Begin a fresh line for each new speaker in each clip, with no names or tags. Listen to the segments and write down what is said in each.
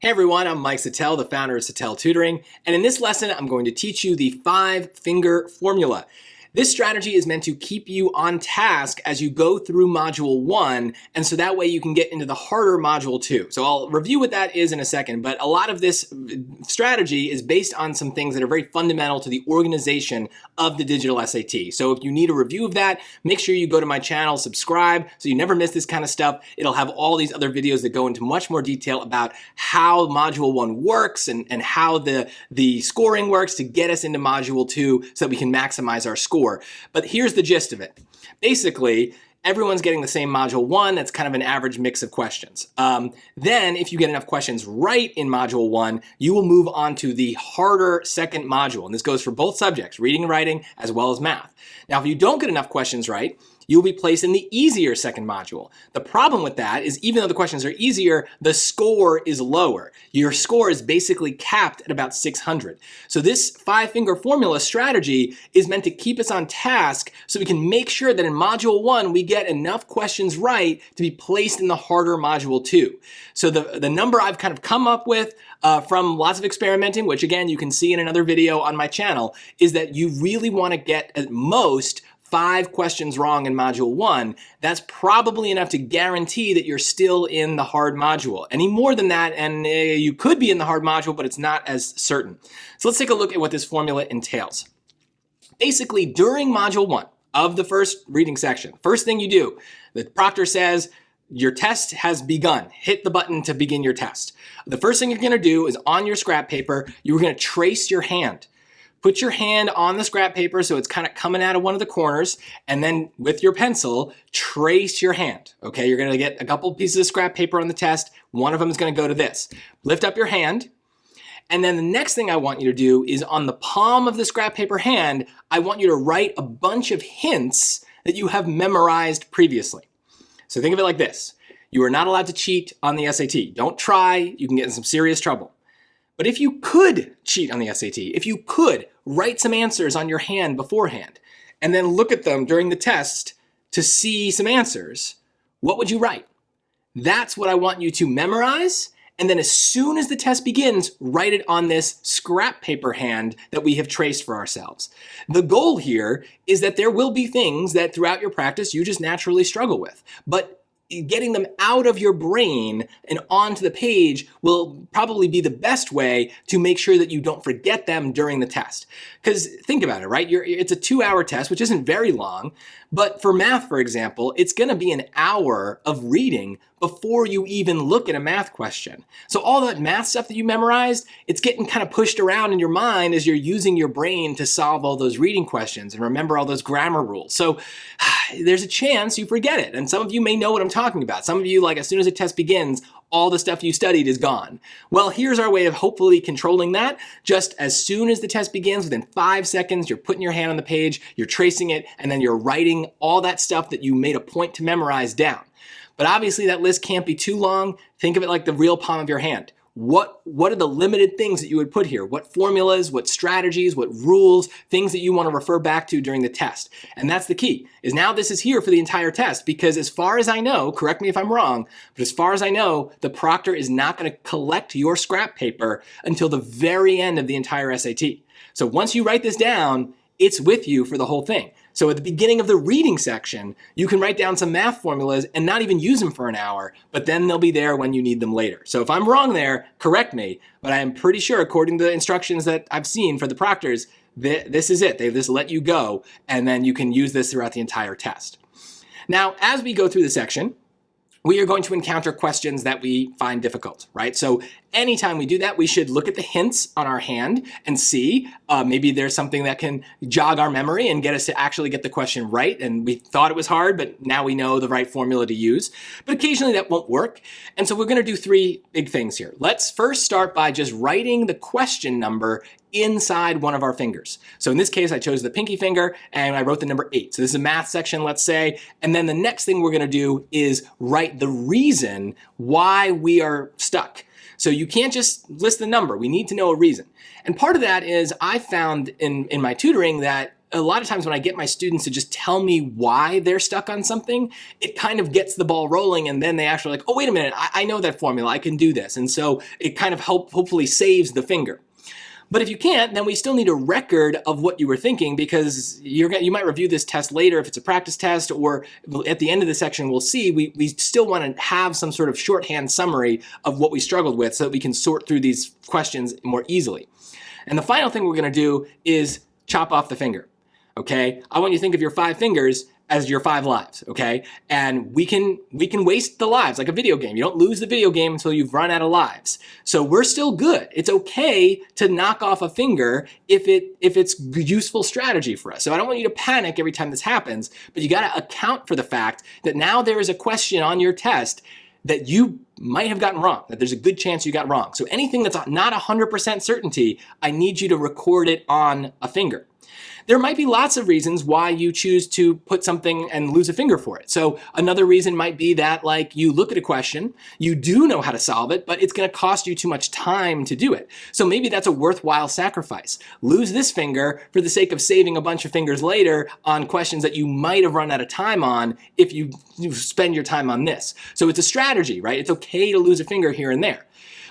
Hey everyone, I'm Mike Settele, the founder of Settele Tutoring, and in this lesson I'm going to teach you the 5-finger formula. This strategy is meant to keep you on task as you go through Module 1, and so that way you can get into the harder Module 2. So I'll review what that is in a second, but a lot of this strategy is based on some things that are very fundamental to the organization of the digital SAT. So if you need a review of that, make sure you go to my channel, subscribe, so you never miss this kind of stuff. It'll have all these other videos that go into much more detail about how Module 1 works and how the scoring works to get us into Module 2 so that we can maximize our score. But here's the gist of it. Basically, everyone's getting the same Module 1. That's kind of an average mix of questions. Then, if you get enough questions right in Module 1, you will move on to the harder second module. And this goes for both subjects, reading and writing, as well as math. Now, if you don't get enough questions right, you'll be placed in the easier second module. The problem with that is even though the questions are easier, the score is lower. Your score is basically capped at about 600. So this 5-finger formula strategy is meant to keep us on task so we can make sure that in Module 1 we get enough questions right to be placed in the harder Module 2. So the number I've kind of come up with from lots of experimenting, which again you can see in another video on my channel, is that you really want to get at most 5 questions wrong in Module 1, that's probably enough to guarantee that you're still in the hard module. Any more than that, and you could be in the hard module, but it's not as certain. So let's take a look at what this formula entails. Basically, during Module 1 of the first reading section, first thing you do, the proctor says, your test has begun. Hit the button to begin your test. The first thing you're going to do is on your scrap paper, you're going to trace your hand. Put your hand on the scrap paper so it's kind of coming out of one of the corners, and then with your pencil, trace your hand. Okay, you're gonna get a couple pieces of scrap paper on the test. One of them is gonna go to this. Lift up your hand, and then the next thing I want you to do is on the palm of the scrap paper hand, I want you to write a bunch of hints that you have memorized previously. So think of it like this. You are not allowed to cheat on the SAT. Don't try, you can get in some serious trouble. But if you could cheat on the SAT, if you could write some answers on your hand beforehand and then look at them during the test to see some answers, what would you write? That's what I want you to memorize. And then as soon as the test begins, write it on this scrap paper hand that we have traced for ourselves. The goal here is that there will be things that throughout your practice you just naturally struggle with. But getting them out of your brain and onto the page will probably be the best way to make sure that you don't forget them during the test. Because think about it, right? It's a 2-hour test, which isn't very long, but for math, for example, it's gonna be an hour of reading before you even look at a math question. So all that math stuff that you memorized, it's getting kind of pushed around in your mind as you're using your brain to solve all those reading questions and remember all those grammar rules. So there's a chance you forget it. And some of you may know what I'm talking about. Some of you, like as soon as the test begins, all the stuff you studied is gone. Well, here's our way of hopefully controlling that. Just as soon as the test begins, within 5 seconds, you're putting your hand on the page, you're tracing it, and then you're writing all that stuff that you made a point to memorize down. But obviously that list can't be too long. Think of it like the real palm of your hand. What are the limited things that you would put here? What formulas, what strategies, what rules, things that you want to refer back to during the test? And that's the key, is now this is here for the entire test, because as far as I know, correct me if I'm wrong, but as far as I know, the proctor is not going to collect your scrap paper until the very end of the entire SAT. So once you write this down, it's with you for the whole thing. So at the beginning of the reading section, you can write down some math formulas and not even use them for an hour, but then they'll be there when you need them later. So if I'm wrong there, correct me, but I am pretty sure according to the instructions that I've seen for the proctors, this is it. They just let you go, and then you can use this throughout the entire test. Now, as we go through the section, we are going to encounter questions that we find difficult, right? So anytime we do that, we should look at the hints on our hand and see maybe there's something that can jog our memory and get us to actually get the question right. And we thought it was hard, but now we know the right formula to use. But occasionally that won't work. And so we're going to do 3 big things here. Let's first start by just writing the question number inside one of our fingers. So in this case, I chose the pinky finger and I wrote the number 8. So this is a math section, let's say. And then the next thing we're going to do is write the reason why we are stuck. So you can't just list the number. We need to know a reason. And part of that is I found in my tutoring that a lot of times when I get my students to just tell me why they're stuck on something, it kind of gets the ball rolling, and then they actually like, oh, wait a minute, I know that formula, I can do this. And so it kind of hopefully saves the finger. But if you can't, then we still need a record of what you were thinking, because you might review this test later if it's a practice test, or at the end of the section we'll see we still want to have some sort of shorthand summary of what we struggled with so that we can sort through these questions more easily. And the final thing we're going to do is chop off the finger. Okay? I want you to think of your 5 fingers as your 5 lives, okay? And we can waste the lives like a video game. You don't lose the video game until you've run out of lives. So we're still good. It's okay to knock off a finger if it's useful strategy for us. So I don't want you to panic every time this happens, but you got to account for the fact that now there is a question on your test that you might have gotten wrong, that there's a good chance you got wrong. So anything that's not 100% certainty, I need you to record it on a finger. There might be lots of reasons why you choose to put something and lose a finger for it. So another reason might be that, like, you look at a question, you do know how to solve it, but it's going to cost you too much time to do it. So maybe that's a worthwhile sacrifice. Lose this finger for the sake of saving a bunch of fingers later on questions that you might have run out of time on if you spend your time on this. So it's a strategy, right? It's okay to lose a finger here and there.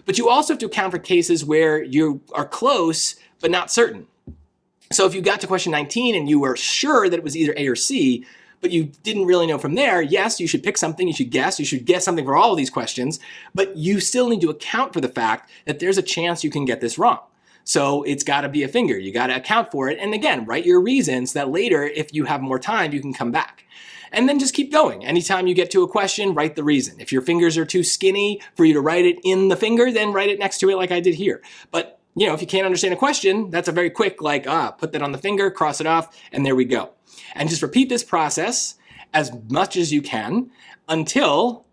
But you also have to account for cases where you are close but not certain. So if you got to question 19 and you were sure that it was either A or C, but you didn't really know from there, yes, you should pick something, you should guess something for all of these questions, but you still need to account for the fact that there's a chance you can get this wrong. So it's got to be a finger. You got to account for it. And again, write your reasons that later, if you have more time, you can come back. And then just keep going. Anytime you get to a question, write the reason. If your fingers are too skinny for you to write it in the finger, then write it next to it like I did here. But if you can't understand a question, that's a very quick, put that on the finger, cross it off, and there we go. And just repeat this process as much as you can until,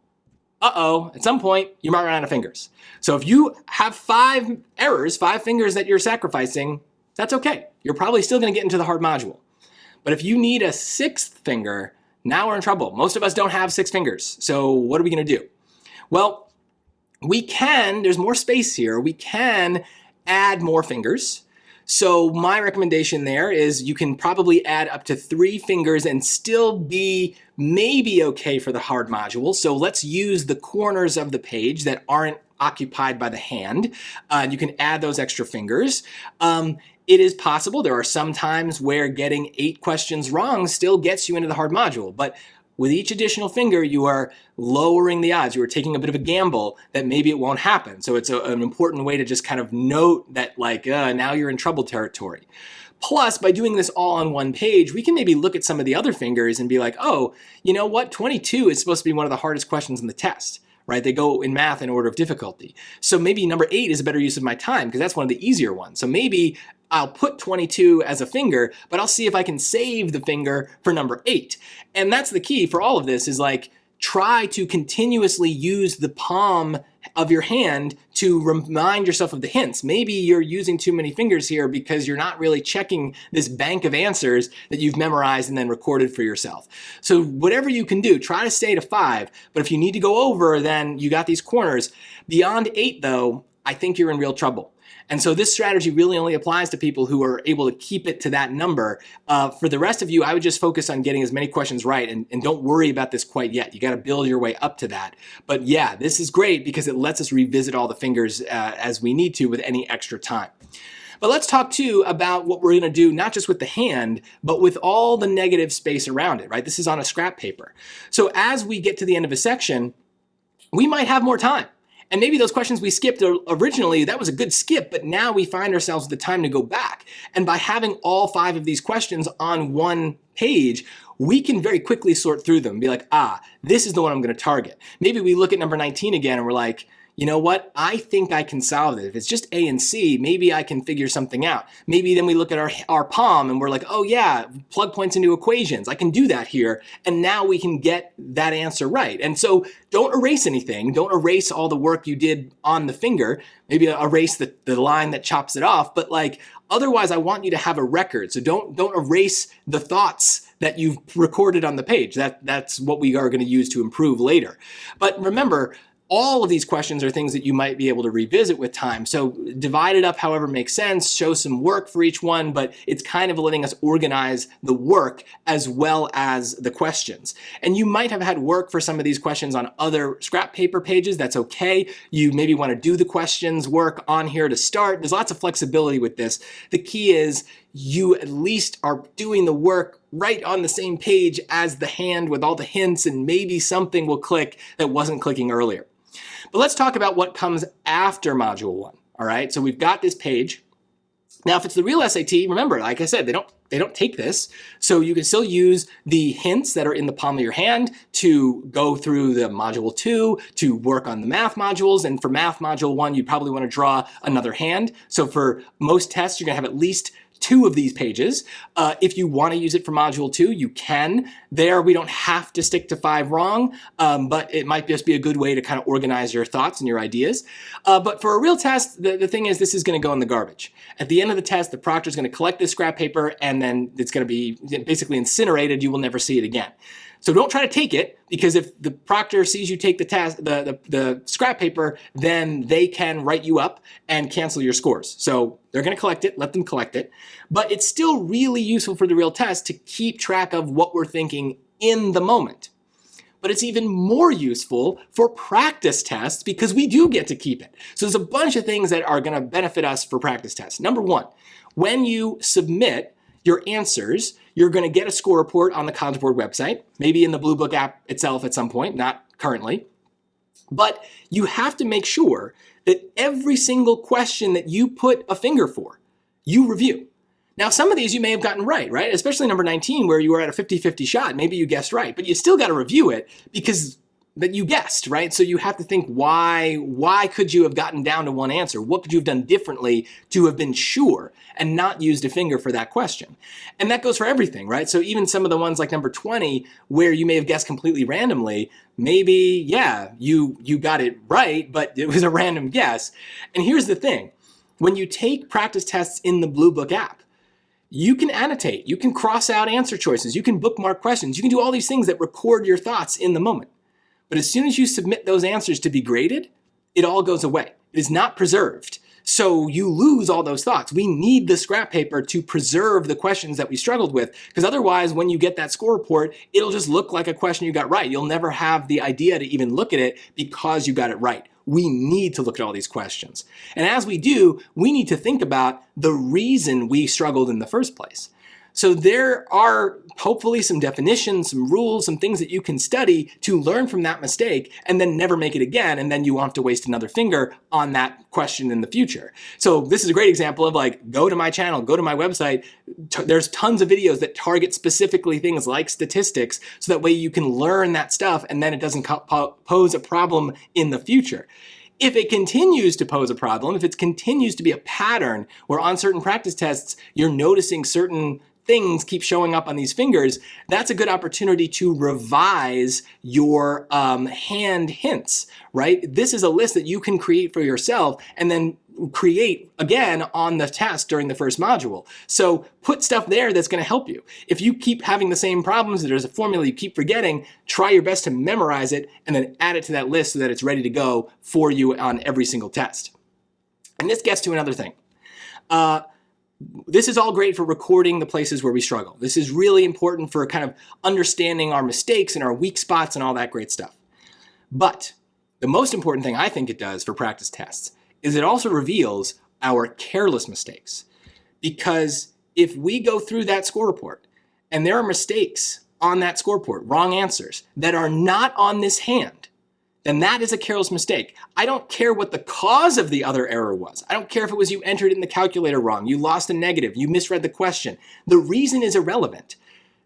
at some point, you might run out of fingers. So if you have 5 errors, 5 fingers that you're sacrificing, that's okay. You're probably still going to get into the hard module. But if you need a 6th finger, now we're in trouble. Most of us don't have 6 fingers. So what are we going to do? Well, there's more space here. We can add more fingers. So my recommendation there is you can probably add up to 3 fingers and still be maybe okay for the hard module. So let's use the corners of the page that aren't occupied by the hand. You can add those extra fingers. It is possible. There are some times where getting 8 questions wrong still gets you into the hard module, but with each additional finger, you are lowering the odds. You are taking a bit of a gamble that maybe it won't happen. So it's an important way to just kind of note that, now you're in trouble territory. Plus, by doing this all on one page, we can maybe look at some of the other fingers and be like, oh, you know what? 22 is supposed to be one of the hardest questions in the test, right? They go in math in order of difficulty. So maybe number 8 is a better use of my time because that's one of the easier ones. So maybe I'll put 22 as a finger, but I'll see if I can save the finger for number 8. And that's the key for all of this is try to continuously use the palm of your hand to remind yourself of the hints. Maybe you're using too many fingers here because you're not really checking this bank of answers that you've memorized and then recorded for yourself. So whatever you can do, try to stay to 5. But if you need to go over, then you got these corners. Beyond 8, though, I think you're in real trouble. And so this strategy really only applies to people who are able to keep it to that number. For the rest of you, I would just focus on getting as many questions right and don't worry about this quite yet. You got to build your way up to that. But yeah, this is great because it lets us revisit all the fingers as we need to with any extra time. But let's talk too about what we're going to do, not just with the hand, but with all the negative space around it, right? This is on a scrap paper. So as we get to the end of a section, we might have more time. And maybe those questions we skipped originally, that was a good skip, but now we find ourselves with the time to go back. And by having all 5 of these questions on one page, we can very quickly sort through them and be like, this is the one I'm going to target. Maybe we look at number 19 again and we're like, you know what? I think I can solve it. If it's just A and C, maybe I can figure something out. Maybe then we look at our palm and we're like, oh yeah, plug points into equations. I can do that here. And now we can get that answer right. And so don't erase anything. Don't erase all the work you did on the finger. Maybe erase the line that chops it off. But otherwise, I want you to have a record. So don't erase the thoughts that you've recorded on the page. That's what we are going to use to improve later. But remember, all of these questions are things that you might be able to revisit with time. So divide it up however makes sense, show some work for each one, but it's kind of letting us organize the work as well as the questions. And you might have had work for some of these questions on other scrap paper pages. That's okay. You maybe want to do the questions work on here to start. There's lots of flexibility with this. The key is you at least are doing the work right on the same page as the hand with all the hints, and maybe something will click that wasn't clicking earlier. But let's talk about what comes after Module 1, all right? So we've got this page. Now, if it's the real SAT, remember, like I said, they don't take this. So you can still use the hints that are in the palm of your hand to go through the Module 2, to work on the math modules. And for Math Module 1, you probably want to draw another hand. So for most tests, you're going to have at least 2 of these pages. If you want to use it for Module 2, you can. There, we don't have to stick to 5 wrong, but it might just be a good way to kind of organize your thoughts and your ideas. But for a real test, the thing is this is going to go in the garbage. At the end of the test, the proctor is going to collect this scrap paper, and then it's going to be basically incinerated. You will never see it again. So don't try to take it, because if the proctor sees you take the test, the scrap paper, then they can write you up and cancel your scores. So they're going to collect it, let them collect it. But it's still really useful for the real test to keep track of what we're thinking in the moment. But it's even more useful for practice tests, because we do get to keep it. So there's a bunch of things that are going to benefit us for practice tests. Number 1, when you submit your answers, you're going to get a score report on the College Board website, maybe in the Blue Book app itself at some point, not currently. But you have to make sure that every single question that you put a finger for, you review. Now, some of these you may have gotten right? Especially number 19, where you were at a 50-50 shot. Maybe you guessed right, but you still got to review it because that you guessed, right? So you have to think, why could you have gotten down to one answer? What could you have done differently to have been sure and not used a finger for that question? And that goes for everything, right? So even some of the ones like number 20, where you may have guessed completely randomly, maybe, yeah, you got it right, but it was a random guess. And here's the thing. When you take practice tests in the Blue Book app, you can annotate, you can cross out answer choices, you can bookmark questions, you can do all these things that record your thoughts in the moment. But as soon as you submit those answers to be graded, it all goes away. It is not preserved. So you lose all those thoughts. We need the scrap paper to preserve the questions that we struggled with, because otherwise when you get that score report, it'll just look like a question you got right. You'll never have the idea to even look at it because you got it right. We need to look at all these questions. And as we do, we need to think about the reason we struggled in the first place. So there are hopefully some definitions, some rules, some things that you can study to learn from that mistake and then never make it again. And then you won't have to waste another finger on that question in the future. So this is a great example of like, go to my channel, go to my website. There's tons of videos that target specifically things like statistics, so that way you can learn that stuff and then it doesn't pose a problem in the future. If it continues to pose a problem, if it continues to be a pattern where on certain practice tests, you're noticing certain things keep showing up on these fingers, that's a good opportunity to revise your hand hints, right? This is a list that you can create for yourself and then create again on the test during the first module. So put stuff there that's going to help you. If you keep having the same problems, there's a formula you keep forgetting, try your best to memorize it and then add it to that list so that it's ready to go for you on every single test. And this gets to another thing. This is all great for recording the places where we struggle. This is really important for kind of understanding our mistakes and our weak spots and all that great stuff. But the most important thing I think it does for practice tests is it also reveals our careless mistakes. Because if we go through that score report and there are mistakes on that score report, wrong answers, that are not on this hand, then that is a careless mistake. I don't care what the cause of the other error was. I don't care if it was you entered in the calculator wrong, you lost a negative, you misread the question. The reason is irrelevant.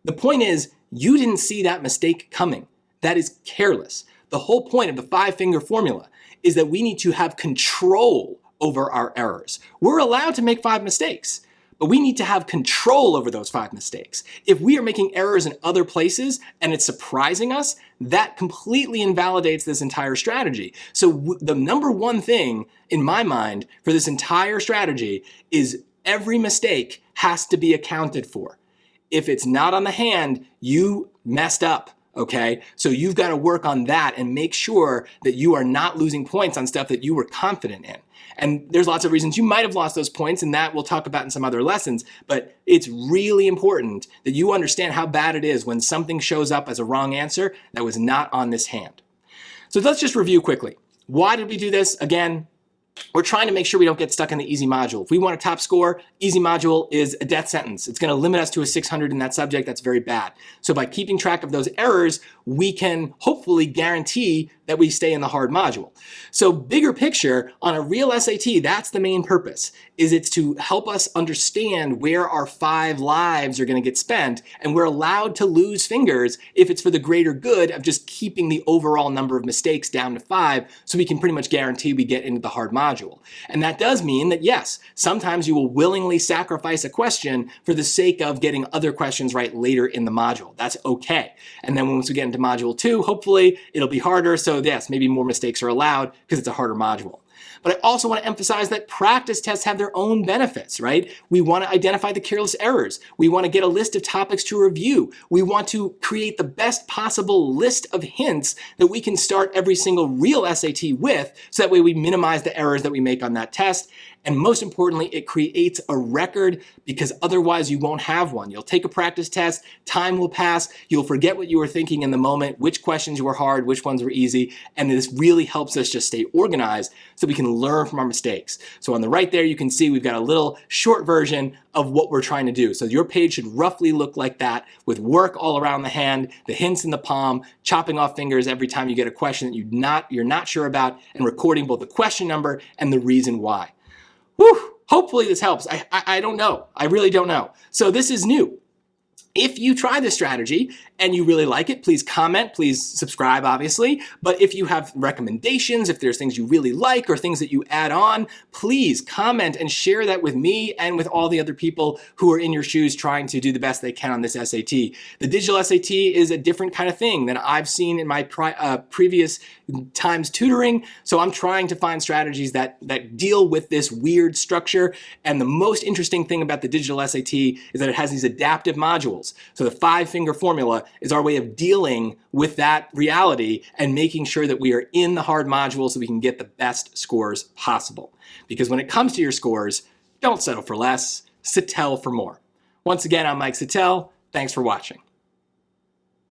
The point is, you didn't see that mistake coming. That is careless. The whole point of the 5-finger formula is that we need to have control over our errors. We're allowed to make 5 mistakes, but we need to have control over those 5 mistakes. If we are making errors in other places and it's surprising us, that completely invalidates this entire strategy. So the number one thing in my mind for this entire strategy is every mistake has to be accounted for. If it's not on the hand, you messed up. Okay, so you've got to work on that and make sure that you are not losing points on stuff that you were confident in. And there's lots of reasons you might have lost those points, and that we'll talk about in some other lessons, but it's really important that you understand how bad it is when something shows up as a wrong answer that was not on this hand. So let's just review quickly. Why did we do this? Again, we're trying to make sure we don't get stuck in the easy module. If we want a top score, easy module is a death sentence. It's going to limit us to a 600 in that subject. That's very bad. So by keeping track of those errors, we can hopefully guarantee that we stay in the hard module. So bigger picture, on a real SAT, that's the main purpose, is it's to help us understand where our 5 lives are going to get spent, and we're allowed to lose fingers if it's for the greater good of just keeping the overall number of mistakes down to 5, so we can pretty much guarantee we get into the hard module. And that does mean that, yes, sometimes you will willingly sacrifice a question for the sake of getting other questions right later in the module. That's okay. And then once we get into module 2, hopefully it'll be harder, so yes, maybe more mistakes are allowed because it's a harder module. But I also want to emphasize that practice tests have their own benefits, right? We want to identify the careless errors. We want to get a list of topics to review. We want to create the best possible list of hints that we can start every single real SAT with, so that way we minimize the errors that we make on that test. And most importantly, it creates a record, because otherwise you won't have one. You'll take a practice test, time will pass, you'll forget what you were thinking in the moment, which questions were hard, which ones were easy, and this really helps us just stay organized so we can learn from our mistakes. So on the right there, you can see we've got a little short version of what we're trying to do. So your page should roughly look like that, with work all around the hand, the hints in the palm, chopping off fingers every time you get a question that you're not sure about, and recording both the question number and the reason why. Whew, hopefully this helps. I don't know. I really don't know. So this is new. If you try this strategy and you really like it, please comment, please subscribe, obviously. But if you have recommendations, if there's things you really like or things that you add on, please comment and share that with me and with all the other people who are in your shoes trying to do the best they can on this SAT. The digital SAT is a different kind of thing than I've seen in my previous times tutoring. So I'm trying to find strategies that deal with this weird structure. And the most interesting thing about the digital SAT is that it has these adaptive modules. So the 5-finger formula is our way of dealing with that reality and making sure that we are in the hard module so we can get the best scores possible. Because when it comes to your scores, don't settle for less, Settele for more. Once again, I'm Mike Settele. Thanks for watching.